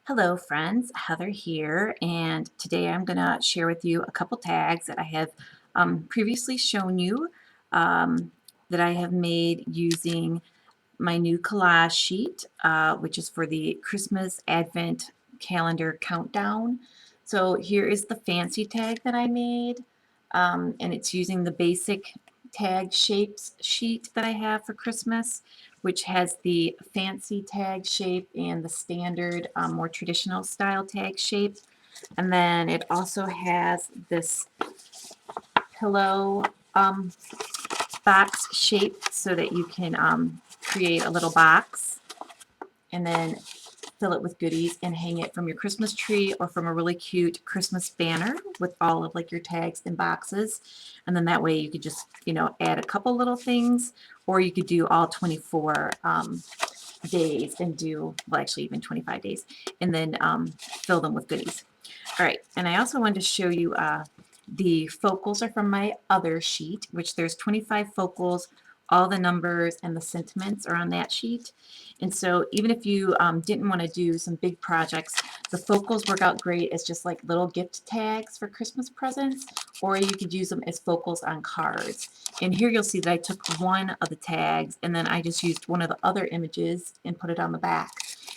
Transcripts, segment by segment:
Hello friends, Heather here, and today I'm going to share with you a couple tags that I have previously shown you that I have made using my new collage sheet, which is for the Christmas Advent Calendar Countdown. So here is the fancy tag that I made, and it's using the basic tag shapes sheet that I have for Christmas, which has the fancy tag shape and the standard, more traditional style tag shape. And then it also has this pillow box shape so that you can create a little box and then fill it with goodies and hang it from your Christmas tree or from a really cute Christmas banner with all of like your tags and boxes. And then that way you could just, add a couple little things, or you could do all 24 days and do, well, actually even 25 days, and then fill them with goodies. All right, and I also wanted to show you the focals are from my other sheet, which there's 25 focals. All the numbers and the sentiments are on that sheet. And so even if you didn't want to do some big projects, the focals work out great as just like little gift tags for Christmas presents, or you could use them as focals on cards. And here you'll see that I took one of the tags and then I just used one of the other images and put it on the back.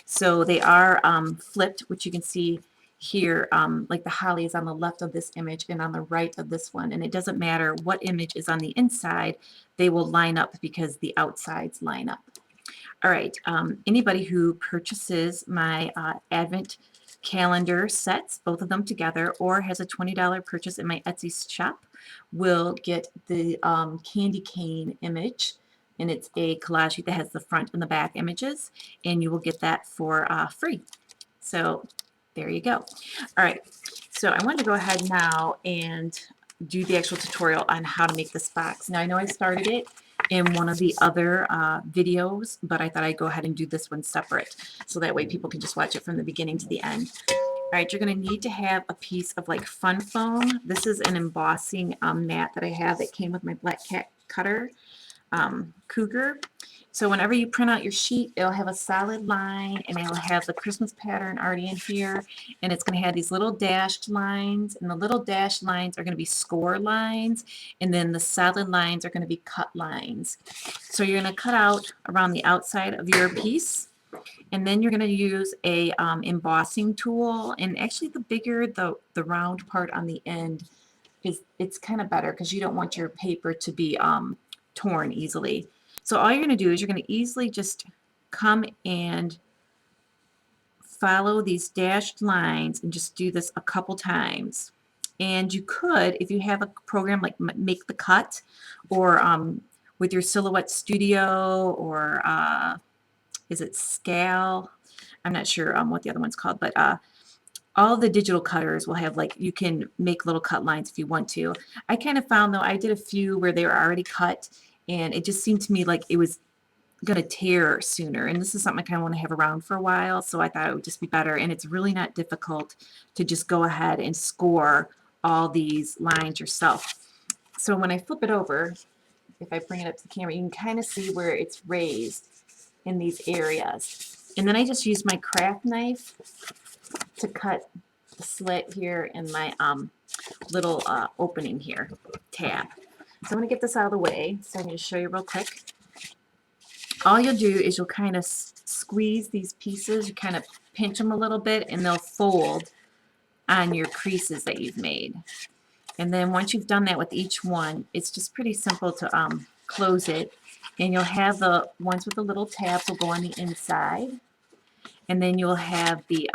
So they are flipped, which you can see here, like the holly is on the left of this image and on the right of this one, and it doesn't matter what image is on the inside, they will line up because the outsides line up. All right, anybody who purchases my Advent calendar sets, both of them together, or has a $20 purchase in my Etsy shop will get the candy cane image, and it's a collage sheet that has the front and the back images, and you will get that for free. So there you go. All right, so I want to go ahead now and do the actual tutorial on how to make this box. Now I know I started it in one of the other videos, but I thought I'd go ahead and do this one separate so that way people can just watch it from the beginning to the end. All right, you're going to need to have a piece of like fun foam. This is an embossing mat that I have that came with my Black Cat cutter, Cougar. So whenever you print out your sheet, it'll have a solid line and it'll have the Christmas pattern already in here, and it's going to have these little dashed lines, and the little dashed lines are going to be score lines, and then the solid lines are going to be cut lines. So you're going to cut out around the outside of your piece, and then you're going to use a embossing tool, and actually the bigger the round part on the end it's kind of better because you don't want your paper to be torn easily. So all you're going to do is you're going to easily just come and follow these dashed lines and just do this a couple times. And you could, if you have a program like Make the Cut, or with your Silhouette Studio, or is it Scale? I'm not sure what the other one's called, but all the digital cutters will have, like, you can make little cut lines if you want to. I kind of found, though, I did a few where they were already cut, and it just seemed to me like it was going to tear sooner. And this is something I kind of want to have around for a while, so I thought it would just be better. And it's really not difficult to just go ahead and score all these lines yourself. So when I flip it over, if I bring it up to the camera, you can kind of see where it's raised in these areas. And then I just use my craft knife to cut the slit here in my little opening here, tab. So I'm going to get this out of the way so I can just show you real quick. All you'll do is you'll kind of squeeze these pieces, you kind of pinch them a little bit, and they'll fold on your creases that you've made. And then once you've done that with each one, it's just pretty simple to close it. And you'll have the ones with the little tabs will go on the inside. And then you'll have the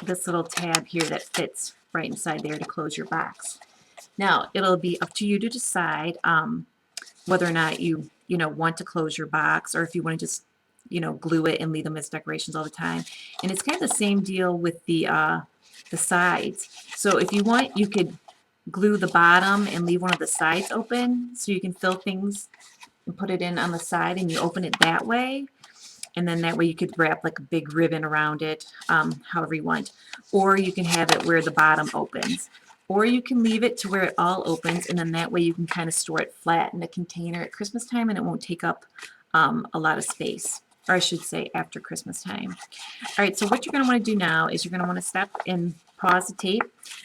this little tab here that fits right inside there to close your box. Now, it'll be up to you to decide whether or not you want to close your box, or if you want to just glue it and leave them as decorations all the time. And it's kind of the same deal with the sides. So if you want, you could glue the bottom and leave one of the sides open so you can fill things and put it in on the side, and you open it that way. And then that way you could wrap like a big ribbon around it, however you want. Or you can have it where the bottom opens. Or you can leave it to where it all opens, and then that way you can kind of store it flat in a container at Christmas time, and it won't take up a lot of space. or I should say after Christmas time. All right, so what you're going to want to do now is you're going to want to stop and pause the tape.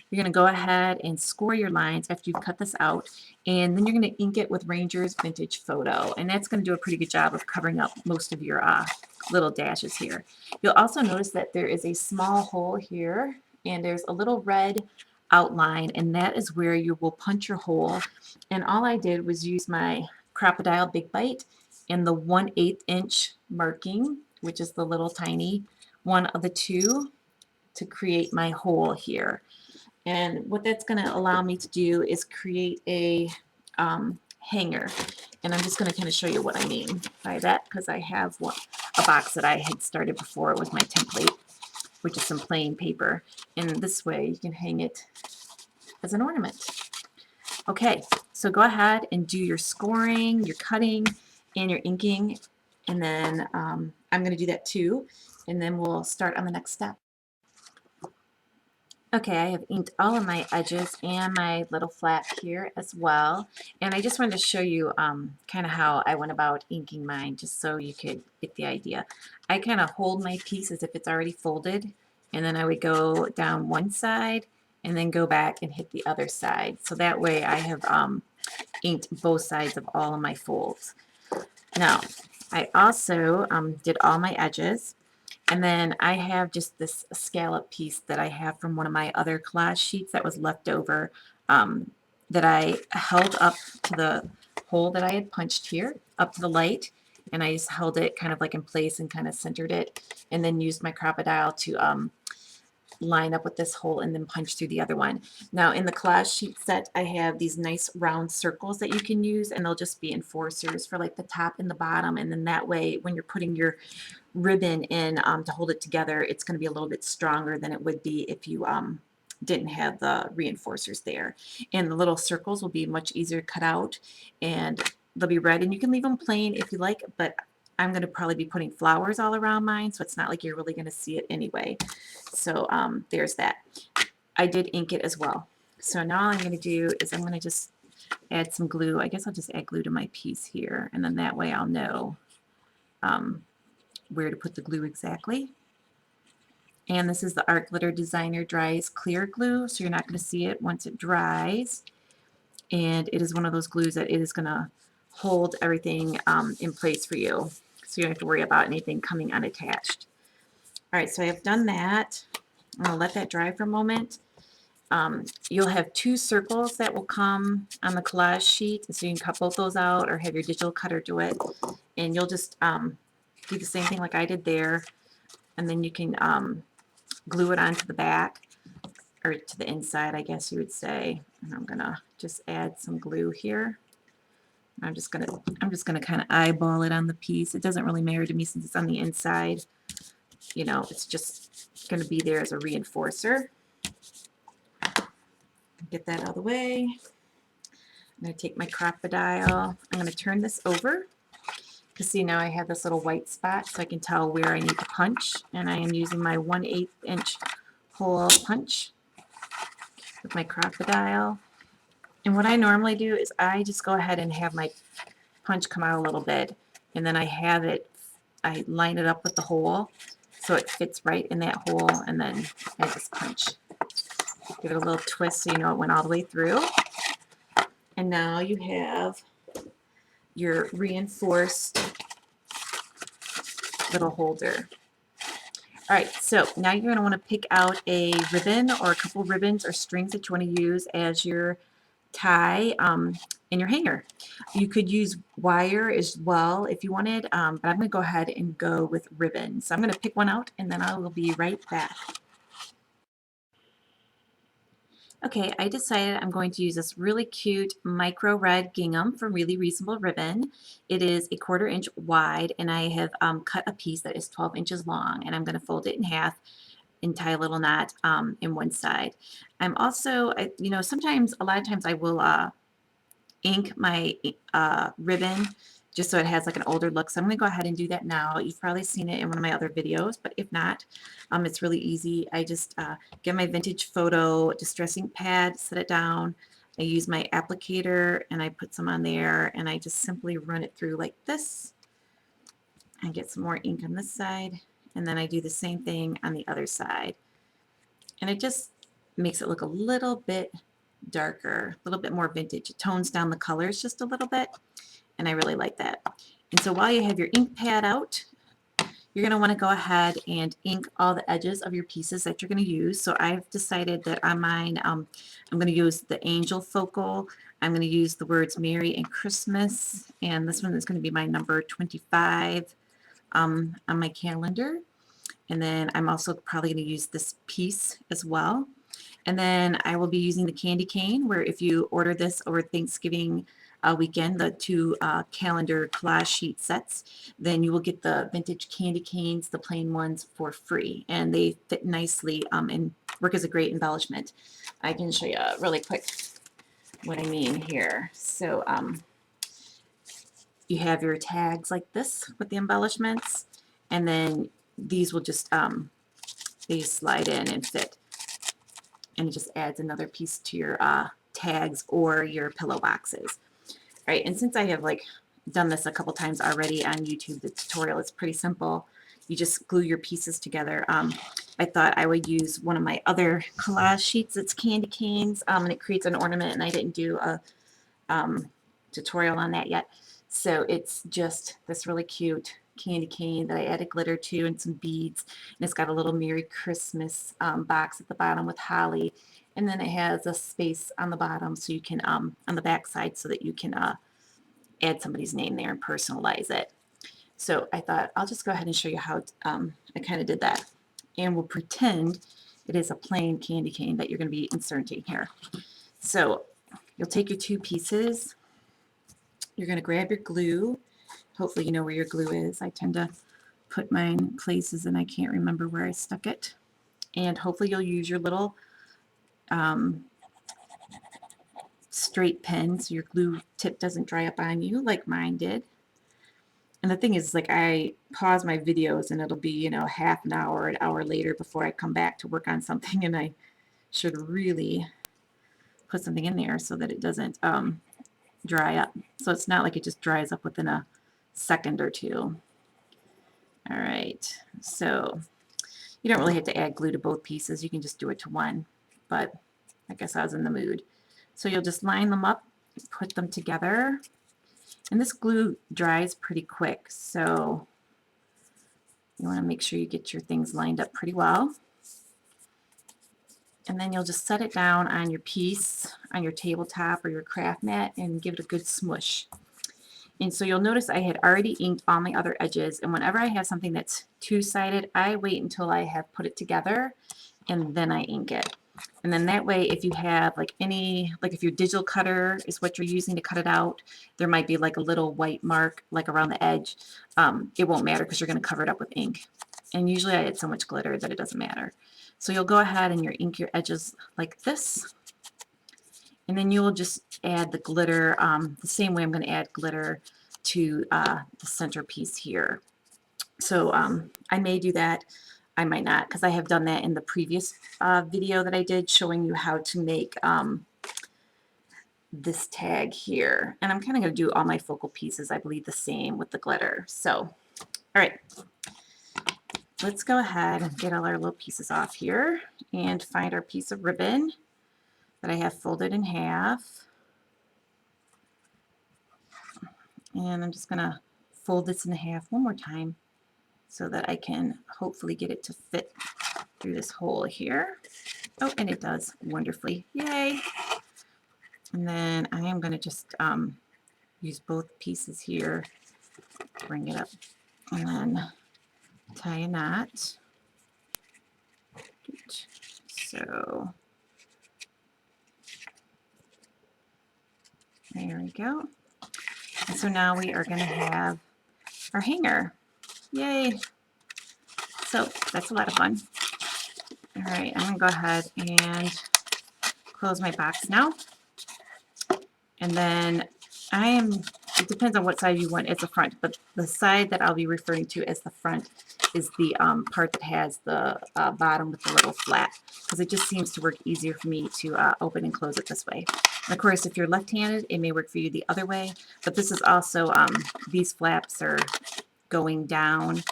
You're going to go ahead and score your lines after you've cut this out, and then you're going to ink it with Ranger's Vintage Photo, and that's going to do a pretty good job of covering up most of your little dashes here. You'll also notice that there is a small hole here, and there's a little red outline, and that is where you will punch your hole. And all I did was use my Crocodile Big Bite and the 1/8 inch marking, which is the little tiny one of the two, to create my hole here. And what that's going to allow me to do is create a hanger. And I'm just going to kind of show you what I mean by that, because I have a box that I had started before with my template, which is some plain paper. And this way you can hang it as an ornament. Okay, so go ahead and do your scoring, your cutting, and your inking. And then I'm going to do that too. And then we'll start on the next step. Okay, I have inked all of my edges and my little flap here as well. And I just wanted to show you kind of how I went about inking mine, just so you could get the idea. I kind of hold my piece as if it's already folded, and then I would go down one side and then go back and hit the other side. So that way I have inked both sides of all of my folds. Now, I also did all my edges. And then I have just this scallop piece that I have from one of my other collage sheets that was left over, that I held up to the hole that I had punched here, up to the light, and I just held it kind of like in place and kind of centered it, and then used my Crocodile to line up with this hole and then punch through the other one. Now in the collage sheet set, I have these nice round circles that you can use, and they'll just be enforcers for like the top and the bottom, and then that way when you're putting your ribbon in to hold it together, it's going to be a little bit stronger than it would be if you didn't have the reinforcers there. And the little circles will be much easier to cut out, and they'll be red, and you can leave them plain if you like, but I'm going to probably be putting flowers all around mine, so it's not like you're really going to see it anyway. So there's that. I did ink it as well. So now all I'm going to do is I'm going to just add some glue. I guess I'll just add glue to my piece here, and then that way I'll know where to put the glue exactly. And this is the Art Glitter Designer Dries Clear Glue, so you're not going to see it once it dries. And it is one of those glues that it is going to hold everything in place for you, so you don't have to worry about anything coming unattached. All right, so I have done that. I'm going to let that dry for a moment. You'll have two circles that will come on the collage sheet, so you can cut both those out or have your digital cutter do it. And you'll just do the same thing like I did there, and then you can glue it onto the back, or to the inside, I guess you would say. And I'm gonna just add some glue here. I'm just gonna kind of eyeball it on the piece. It doesn't really matter to me since it's on the inside. You know, it's just gonna be there as a reinforcer. Get that out of the way. I'm gonna take my Crocodile. I'm gonna turn this over. You see now I have this little white spot, so I can tell where I need to punch, and I am using my 1/8 inch hole punch with my Crocodile. And what I normally do is I just go ahead and have my punch come out a little bit, and then I line it up with the hole so it fits right in that hole, and then I just punch. Give it a little twist so you know it went all the way through. And now you have your reinforced little holder. All right, so now you're going to want to pick out a ribbon or a couple ribbons or strings that you want to use as your tie in your hanger. You could use wire as well if you wanted, but I'm going to go ahead and go with ribbon. So I'm going to pick one out, and then I will be right back. Okay, I decided I'm going to use this really cute micro red gingham from Really Reasonable Ribbon. It is 1/4 inch wide, and I have cut a piece that is 12 inches long, and I'm going to fold it in half and tie a little knot in one side. I'm also, you know, a lot of times I will ink my ribbon just so it has like an older look. So I'm going to go ahead and do that now. You've probably seen it in one of my other videos, but if not, it's really easy. I just get my Vintage Photo Distress ink pad, set it down. I use my applicator and I put some on there, and I just simply run it through like this. I get some more ink on this side, and then I do the same thing on the other side. And it just makes it look a little bit darker, a little bit more vintage. It tones down the colors just a little bit, and I really like that. And so while you have your ink pad out, you're going to want to go ahead and ink all the edges of your pieces that you're going to use. So I've decided that on mine, I'm going to use the angel focal. I'm going to use the words Merry and Christmas, and this one is going to be my number 25 on my calendar. And then I'm also probably going to use this piece as well. And then I will be using the candy cane, where if you order this over Thanksgiving weekend, the two calendar collage sheet sets, then you will get the vintage candy canes, the plain ones, for free. And they fit nicely and work as a great embellishment. I can show you really quick what I mean here. So you have your tags like this with the embellishments, and then these will just they slide in and fit, and it just adds another piece to your tags or your pillow boxes. All right, and since I have done this a couple times already on YouTube, the tutorial is pretty simple. You just glue your pieces together. I thought I would use one of my other collage sheets. It's candy canes, and it creates an ornament, and I didn't do a tutorial on that yet. So it's just this really cute candy cane that I added glitter to and some beads, and it's got a little Merry Christmas box at the bottom with holly, and then it has a space on the bottom so you can on the back side so that you can add somebody's name there and personalize it. So I thought I'll just go ahead and show you how I kind of did that, and we'll pretend it is a plain candy cane that you're going to be inserting here. So you'll take your two pieces, you're going to grab your glue. Hopefully you know where your glue is. I tend to put mine places and I can't remember where I stuck it. And hopefully you'll use your little straight pen so your glue tip doesn't dry up on you like mine did. And the thing is, I pause my videos and it'll be, half an hour later before I come back to work on something, and I should really put something in there so that it doesn't dry up. So it's not like it just dries up within a second or two. All right, so you don't really have to add glue to both pieces. You can just do it to one, but I guess I was in the mood. So you'll just line them up, put them together, and this glue dries pretty quick, so you want to make sure you get your things lined up pretty well. And then you'll just set it down on your piece, on your tabletop or your craft mat, and give it a good smush. And so you'll notice I had already inked all my other edges, and whenever I have something that's two-sided, I wait until I have put it together and then I ink it. And then that way, if you have if your digital cutter is what you're using to cut it out, there might be a little white mark around the edge. It won't matter because you're going to cover it up with ink. And usually I add so much glitter that it doesn't matter. So you'll go ahead and you'll ink your edges like this. And then you'll just add the glitter the same way I'm going to add glitter to the centerpiece here. So I may do that. I might not, because I have done that in the previous video that I did showing you how to make this tag here. And I'm kind of going to do all my focal pieces, I believe, the same with the glitter. So, all right. Let's go ahead and get all our little pieces off here and find our piece of ribbon that I have folded in half. And I'm just going to fold this in half one more time so that I can hopefully get it to fit through this hole here. Oh, and it does wonderfully. Yay! And then I am going to just use both pieces here, bring it up, and then tie a knot. So there we go. And so now we are going to have our hanger. Yay! So that's a lot of fun. All right, I'm going to go ahead and close my box now. And then it depends on what side you want as the front, but the side that I'll be referring to as the front is the part that has the bottom with the little flap, because it just seems to work easier for me to open and close it this way. And of course, if you're left-handed, it may work for you the other way, but this is also, these flaps are going down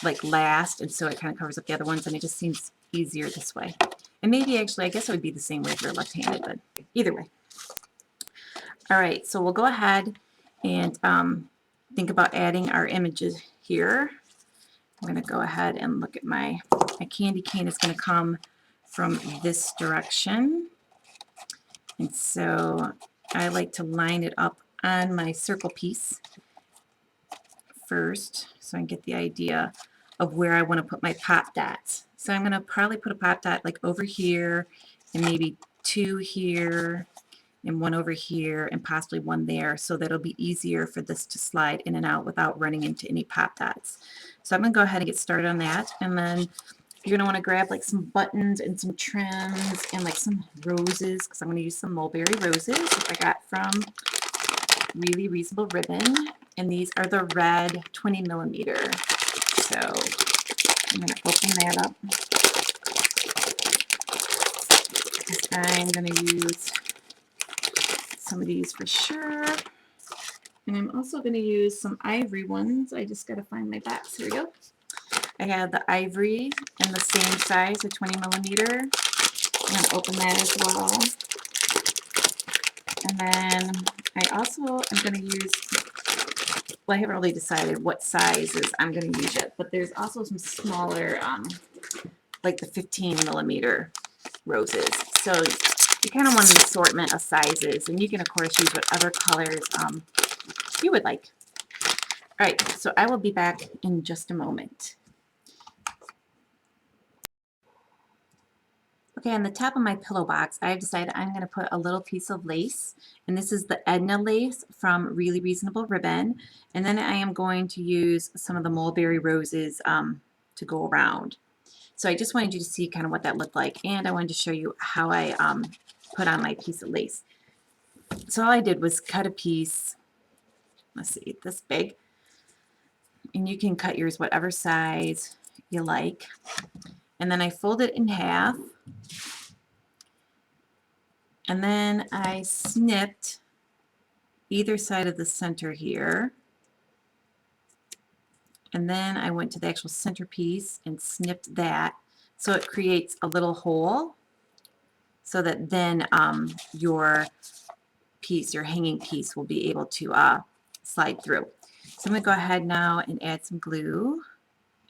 like last, and so it kind of covers up the other ones, and it just seems easier this way. And maybe actually, I guess it would be the same way if you're left-handed, but either way. All right, so we'll go ahead and think about adding our images here. I'm going to go ahead and look at my candy cane is going to come from this direction. And so I like to line it up on my circle piece first so I can get the idea of where I want to put my pop dots. So I'm going to probably put a pop dot like over here and maybe 2 here and 1 over here and possibly 1 there, so that it'll be easier for this to slide in and out without running into any pop dots. So I'm going to go ahead and get started on that, and then you're going to want to grab like some buttons and some trims and like some roses, because I'm going to use some mulberry roses that I got from Really Reasonable Ribbon, and these are the red 20 millimeter. So I'm going to open that up. I'm going to use some of these for sure. And I'm also going to use some ivory ones. I just got to find my box. Here we go. I have the ivory in the same size, the 20 millimeter. I'm going to open that as well. And then I also am going to use, well, I haven't really decided what sizes I'm going to use yet, but there's also some smaller, like the 15 millimeter roses. So you kind of want an assortment of sizes, and you can of course use whatever colors you would like. All right, so I will be back in just a moment. Okay, on the top of my pillow box, I've decided I'm going to put a little piece of lace, and this is the Edna lace from Really Reasonable Ribbon, and then I am going to use some of the mulberry roses to go around. So I just wanted you to see kind of what that looked like, and I wanted to show you how I put on my piece of lace. So all I did was cut a piece, let's see, this big, and you can cut yours whatever size you like, and then I fold it in half, and then I snipped either side of the center here, and then I went to the actual centerpiece and snipped that, so it creates a little hole, so that then your piece, your hanging piece, will be able to slide through. So I'm going to go ahead now and add some glue,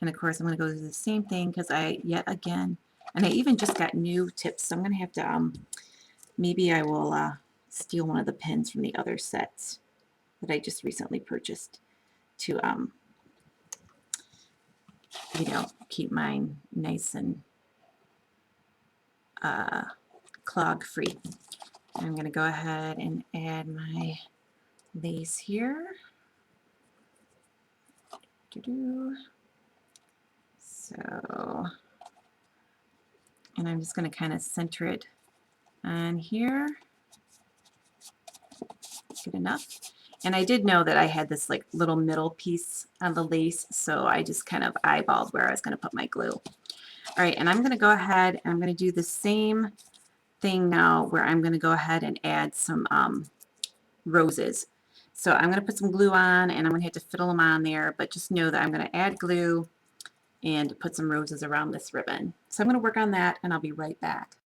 and of course I'm going to go do the same thing because I yet again, and I even just got new tips, so I'm going to have to maybe I will steal one of the pens from the other sets that I just recently purchased to you know, keep mine nice and clog free. I'm going to go ahead and add my lace here. So, and I'm just going to kind of center it on here. Good enough. And I did know that I had this like little middle piece on the lace, so I just kind of eyeballed where I was going to put my glue. All right, and I'm going to go ahead and I'm going to do the same thing now, where I'm going to go ahead and add some roses. So I'm going to put some glue on, and I'm going to have to fiddle them on there, but just know that I'm going to add glue and put some roses around this ribbon. So I'm going to work on that, and I'll be right back.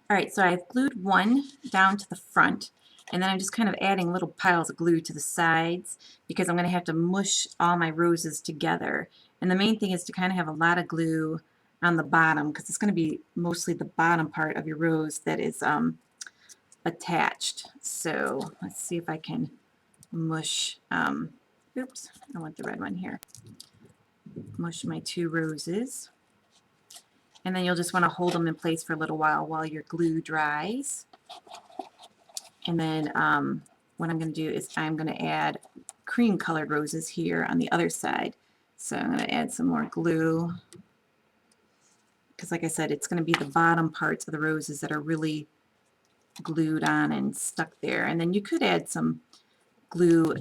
All right, so I've glued one down to the front, and then I'm just kind of adding little piles of glue to the sides because I'm going to have to mush all my roses together. And the main thing is to kind of have a lot of glue on the bottom, because it's going to be mostly the bottom part of your rose that is attached. So let's see if I can mush, oops, I want the red one here. Mush my 2 roses. And then you'll just want to hold them in place for a little while your glue dries. And then what I'm going to do is I'm going to add cream colored roses here on the other side. So I'm going to add some more glue, because like I said, it's going to be the bottom parts of the roses that are really glued on and stuck there. And then you could add some glue,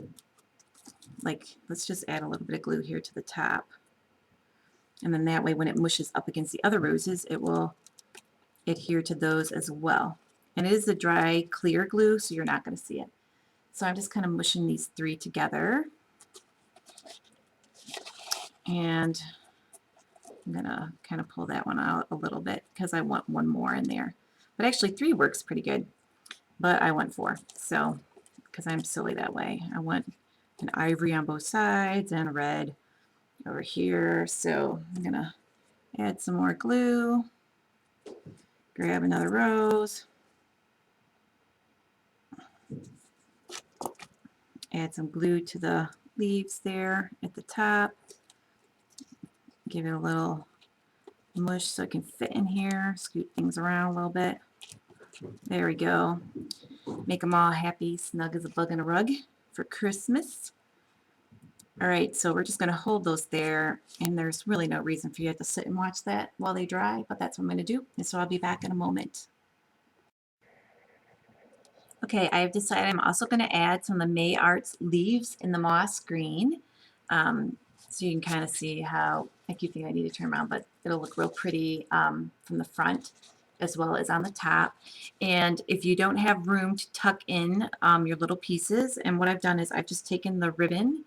like let's just add a little bit of glue here to the top. And then that way when it mushes up against the other roses, it will adhere to those as well. And it is a dry, clear glue, so you're not going to see it. So I'm just kind of mushing these 3 together. And I'm going to kind of pull that one out a little bit because I want 1 more in there. But actually 3 works pretty good. But I want 4. So, because I'm silly that way. I want an ivory on both sides and a red over here. So I'm going to add some more glue. Grab another rose. Add some glue to the leaves there at the top. Give it a little mush so it can fit in here. Scoot things around a little bit. There we go. Make them all happy, snug as a bug in a rug for Christmas. All right, so we're just going to hold those there, and there's really no reason for you to sit and watch that while they dry, but that's what I'm going to do, and so I'll be back in a moment. Okay, I've decided I'm also going to add some of the May Arts leaves in the moss green. So you can kind of see how, I keep thinking I need to turn around, but it'll look real pretty from the front as well as on the top. And if you don't have room to tuck in your little pieces, and what I've done is I've just taken the ribbon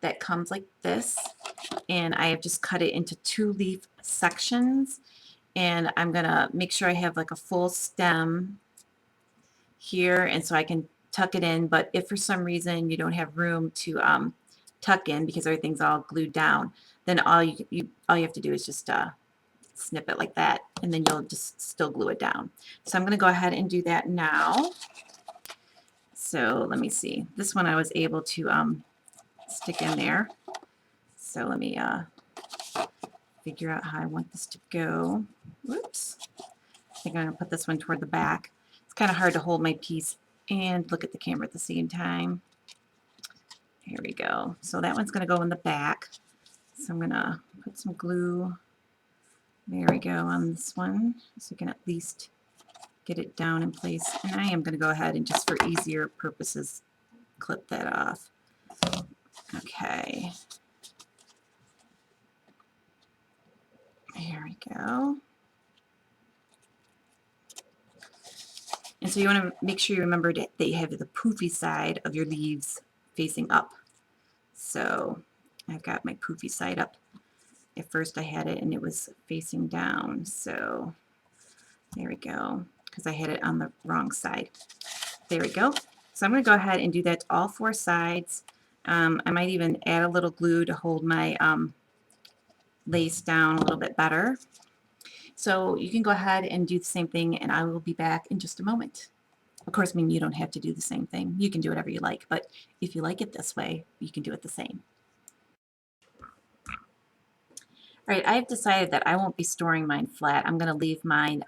that comes like this, and I have just cut it into 2 leaf sections, and I'm going to make sure I have like a full stem here, and so I can tuck it in. But if for some reason you don't have room to tuck in because everything's all glued down, then all you have to do is just snip it like that, and then you'll just still glue it down. So I'm going to go ahead and do that now. So let me see. This one I was able to stick in there. So let me figure out how I want this to go. Whoops. I think I'm going to put this one toward the back. It's kind of hard to hold my piece and look at the camera at the same time. Here we go. So that one's going to go in the back. So I'm going to put some glue, there we go, on this one, so you can at least get it down in place. And I am going to go ahead and, just for easier purposes, clip that off. Okay. Here we go. And so you want to make sure you remember that you have the poofy side of your leaves facing up. So I've got my poofy side up. At first I had it and it was facing down. So there we go, because I had it on the wrong side. There we go. So I'm going to go ahead and do that to all 4 sides. I might even add a little glue to hold my lace down a little bit better. So you can go ahead and do the same thing, and I will be back in just a moment. Of course, I mean, you don't have to do the same thing. You can do whatever you like, but if you like it this way, you can do it the same. All right, I've decided that I won't be storing mine flat. I'm going to leave mine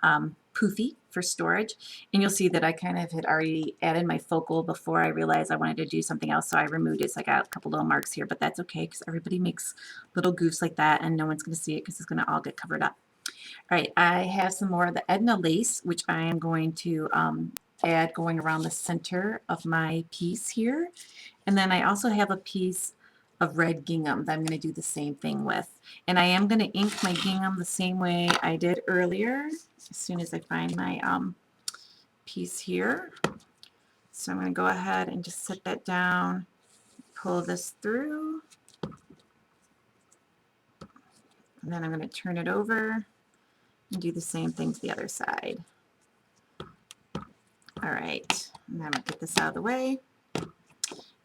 poofy for storage, and you'll see that I kind of had already added my focal before I realized I wanted to do something else, so I removed it. So I got a couple little marks here, but that's okay because everybody makes little goofs like that, and no one's going to see it because it's going to all get covered up. All right, I have some more of the Edna lace, which I am going to add going around the center of my piece here. And then I also have a piece of red gingham that I'm going to do the same thing with. And I am going to ink my gingham the same way I did earlier, as soon as I find my piece here. So I'm going to go ahead and just set that down, pull this through, and then I'm going to turn it over and do the same thing to the other side. All right, and I'm going to get this out of the way.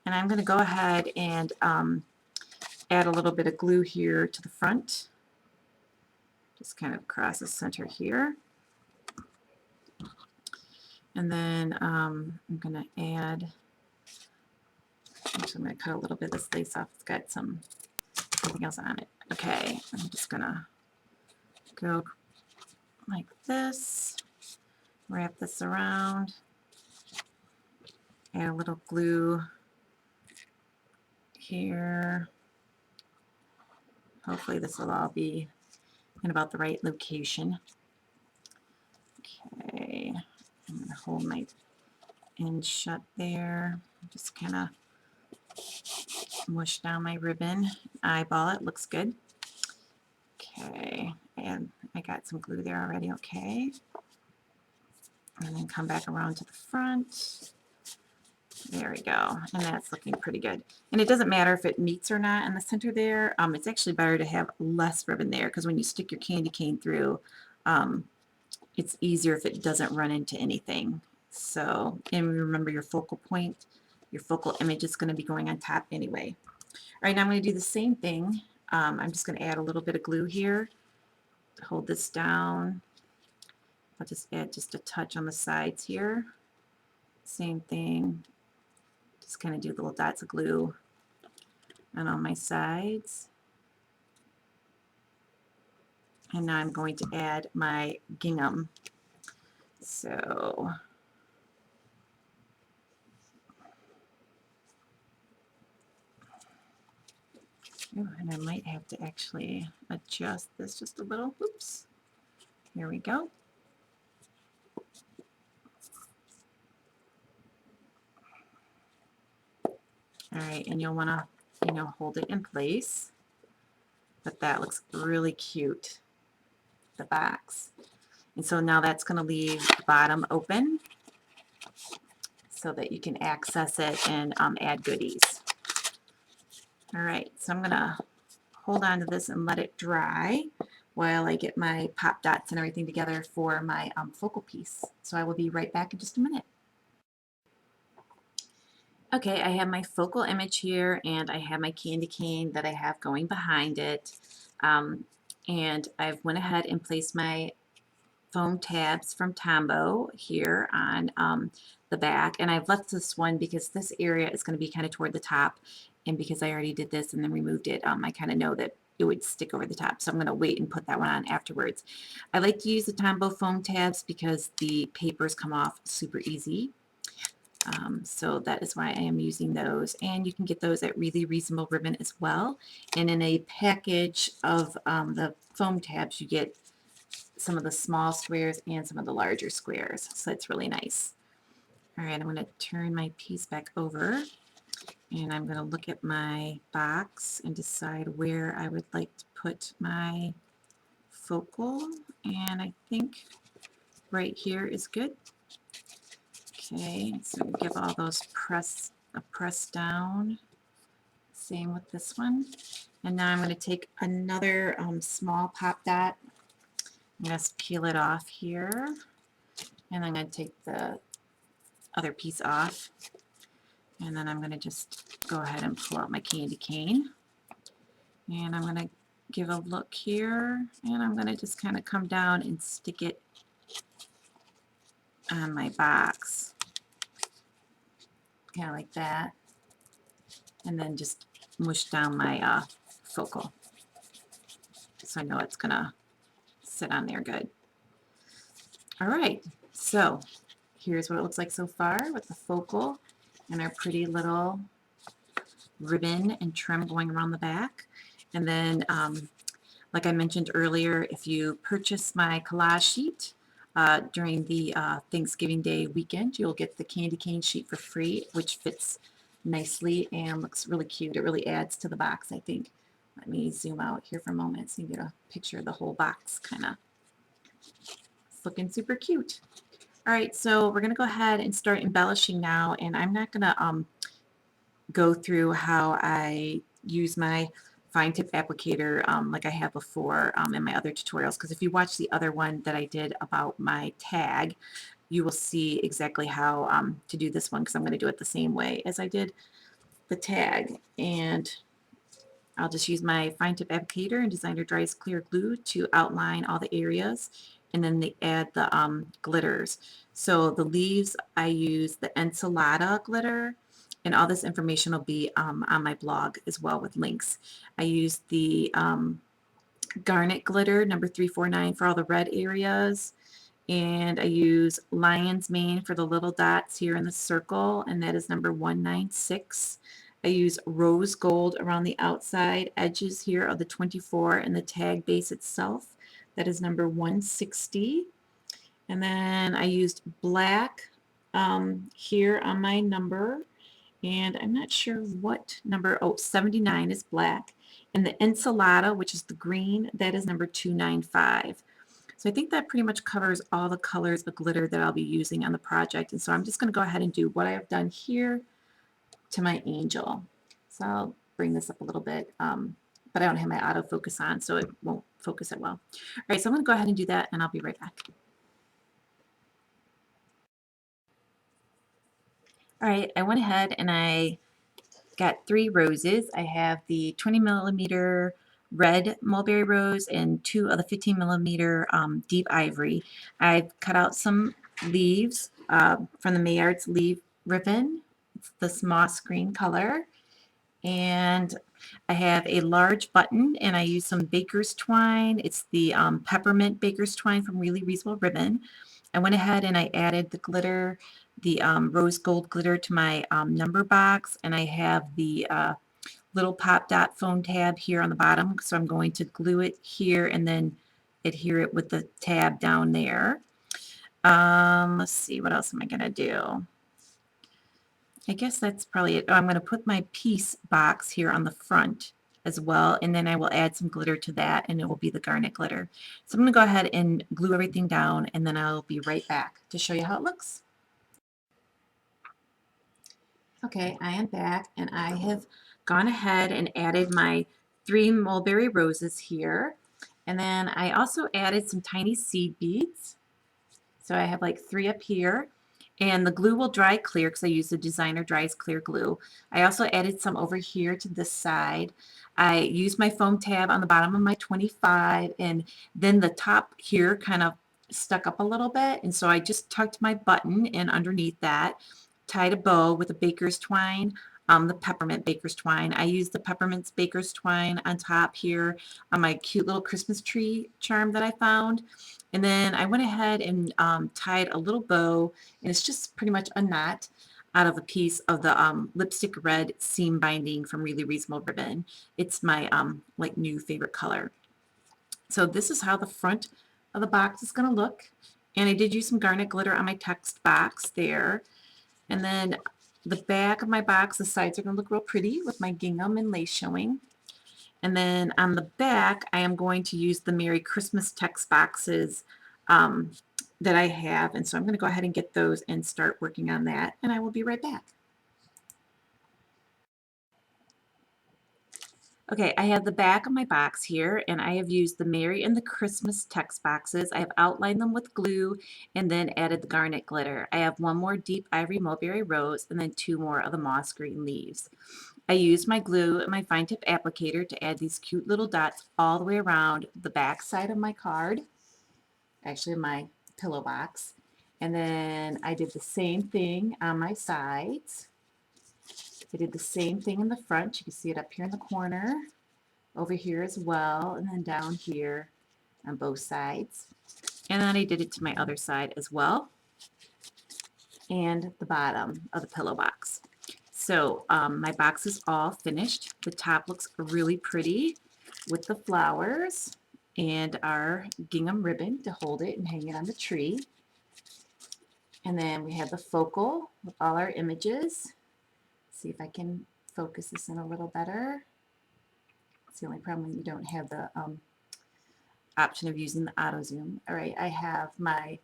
And I'm going to go ahead and add a little bit of glue here to the front. Just kind of across the center here. And then I'm going to add, actually I'm going to cut a little bit of this lace off. It's got something else on it. Okay, I'm just going to go like this, wrap this around, add a little glue here. Hopefully this will all be in about the right location. Okay, I'm going to hold my end shut there. Just kind of mush down my ribbon, eyeball it, looks good. Okay, and I got some glue there already, okay. And then come back around to the front. There we go. And that's looking pretty good. And it doesn't matter if it meets or not in the center there. It's actually better to have less ribbon there because when you stick your candy cane through, um, it's easier if it doesn't run into anything. So, and remember your focal point, your focal image is going to be going on top anyway. All right, now I'm going to do the same thing. I'm just going to add a little bit of glue here to hold this down. I'll just add just a touch on the sides here. Same thing. Just kind of do little dots of glue and on my sides. And now I'm going to add my gingham. So and I might have to actually adjust this just a little. Oops. Here we go. All right, and you'll want to, hold it in place. But that looks really cute, the box. And so now that's going to leave the bottom open so that you can access it and add goodies. All right, so I'm going to hold on to this and let it dry while I get my pop dots and everything together for my focal piece. So I will be right back in just a minute. Okay, I have my focal image here and I have my candy cane that I have going behind it. And I've went ahead and placed my foam tabs from Tombow here on the back, and I've left this one because this area is going to be kind of toward the top, and because I already did this and then removed it, I kind of know that it would stick over the top, so I'm going to wait and put that one on afterwards. I like to use the Tombow foam tabs because the papers come off super easy. So that is why I am using those, and you can get those at really reasonable ribbon as well. And in a package of the foam tabs, you get some of the small squares and some of the larger squares, so it's really nice. All right, I'm going to turn my piece back over and I'm going to look at my box and decide where I would like to put my focal, and I think right here is good. Okay, so give all those a press down. Same with this one. And now I'm going to take another small pop dot. I'm going to peel it off here, and I'm going to take the other piece off, and then I'm going to just go ahead and pull out my candy cane, and I'm going to give a look here, and I'm going to just kind of come down and stick it on my box, kind of like that, and then just mush down my focal so I know it's going to sit on there good. All right, so here's what it looks like so far with the focal and our pretty little ribbon and trim going around the back. And then like I mentioned earlier, if you purchase my collage sheet during the Thanksgiving Day weekend, you'll get the candy cane sheet for free, which fits nicely and looks really cute. It really adds to the box, I think. Let me zoom out here for a moment so you get a picture of the whole box, kind of. It's looking super cute. All right, so we're going to go ahead and start embellishing now, and I'm not going to go through how I use my fine tip applicator like I have before in my other tutorials, because if you watch the other one that I did about my tag, you will see exactly how to do this one, because I'm going to do it the same way as I did the tag. And I'll just use my fine tip applicator and Designer Dry's clear glue to outline all the areas, and then they add the glitters. So the leaves, I use the enchilada glitter, and all this information will be on my blog as well with links. I use the garnet glitter number 349 for all the red areas, and I use lion's mane for the little dots here in the circle, and that is number 196. I use rose gold around the outside edges here of the 24 and the tag base itself. That is number 160. And then I used black here on my number, and I'm not sure what number, 79 is black. And the enchilada, which is the green, that is number 295. So I think that pretty much covers all the colors of glitter that I'll be using on the project. And so I'm just going to go ahead and do what I have done here to my angel. So I'll bring this up a little bit, but I don't have my autofocus on, so it won't focus it well. All right, so I'm going to go ahead and do that, and I'll be right back. All right, I went ahead and I got 3 roses. I have the 20mm red mulberry rose and 2 of the 15mm deep ivory. I've cut out some leaves from the Maillard's leaf ribbon. It's this moss green color. And I have a large button, and I use some baker's twine. It's the peppermint baker's twine from Really Reasonable Ribbon. I went ahead and I added the glitter, the rose gold glitter to my number box, and I have the little pop dot foam tab here on the bottom, so I'm going to glue it here and then adhere it with the tab down there. Let's see, what else am I going to do? I guess that's probably it. Oh, I'm going to put my piece box here on the front as well, and then I will add some glitter to that, and it will be the garnet glitter. So I'm going to go ahead and glue everything down, and then I'll be right back to show you how it looks. Okay, I am back, and I have gone ahead and added my 3 mulberry roses here, and then I also added some tiny seed beads. So I have like 3 up here. And the glue will dry clear because I use the designer dries clear glue. I also added some over here to this side. I used my foam tab on the bottom of my 25, and then the top here kind of stuck up a little bit, and so I just tucked my button in underneath that, tied a bow with a baker's twine, the peppermint baker's twine. I used the peppermint baker's twine on top here on my cute little Christmas tree charm that I found. And then I went ahead and tied a little bow, and it's just pretty much a knot out of a piece of the lipstick red seam binding from Really Reasonable Ribbon. It's my like new favorite color. So this is how the front of the box is going to look. And I did use some garnet glitter on my text box there. And then the back of my box, the sides are going to look real pretty with my gingham and lace showing. And then on the back, I am going to use the Merry Christmas text boxes that I have. And so I'm going to go ahead and get those and start working on that. And I will be right back. Okay, I have the back of my box here, and I have used the Merry and the Christmas text boxes. I have outlined them with glue and then added the garnet glitter. I have 1 more deep ivory mulberry rose and then 2 more of the moss green leaves. I used my glue and my fine tip applicator to add these cute little dots all the way around the back side of my card, actually my pillow box. And then I did the same thing on my sides. I did the same thing in the front. You can see it up here in the corner, over here as well, and then down here on both sides. And then I did it to my other side as well, and the bottom of the pillow box. So my box is all finished. The top looks really pretty with the flowers and our gingham ribbon to hold it and hang it on the tree. And then we have the focal with all our images. See if I can focus this in a little better. It's the only problem when you don't have the option of using the auto zoom. All right, I have my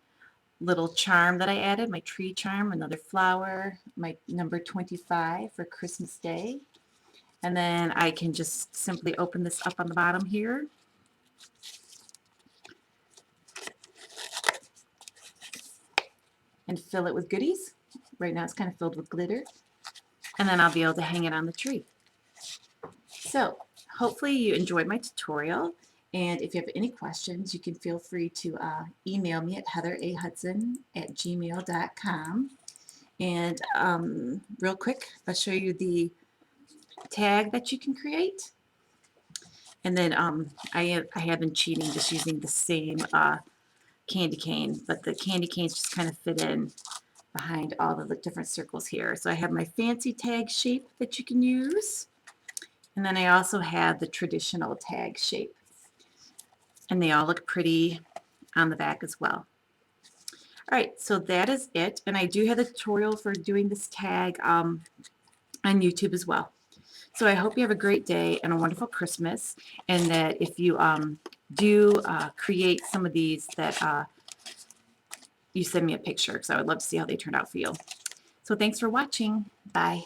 little charm that I added, my tree charm, another flower, my number 25 for Christmas Day. And then I can just simply open this up on the bottom here. And fill it with goodies. Right now it's kind of filled with glitter. And then I'll be able to hang it on the tree. So hopefully you enjoyed my tutorial. And if you have any questions, you can feel free to email me at heatherahudson@gmail.com. And real quick, I'll show you the tag that you can create. And then I have been cheating just using the same candy cane, but the candy canes just kind of fit in behind all of the different circles here. So I have my fancy tag shape that you can use. And then I also have the traditional tag shape. And they all look pretty on the back as well. All right, so that is it. And I do have a tutorial for doing this tag on YouTube as well. So I hope you have a great day and a wonderful Christmas, and that if you do create some of these that you send me a picture, because I would love to see how they turned out for you. So thanks for watching. Bye.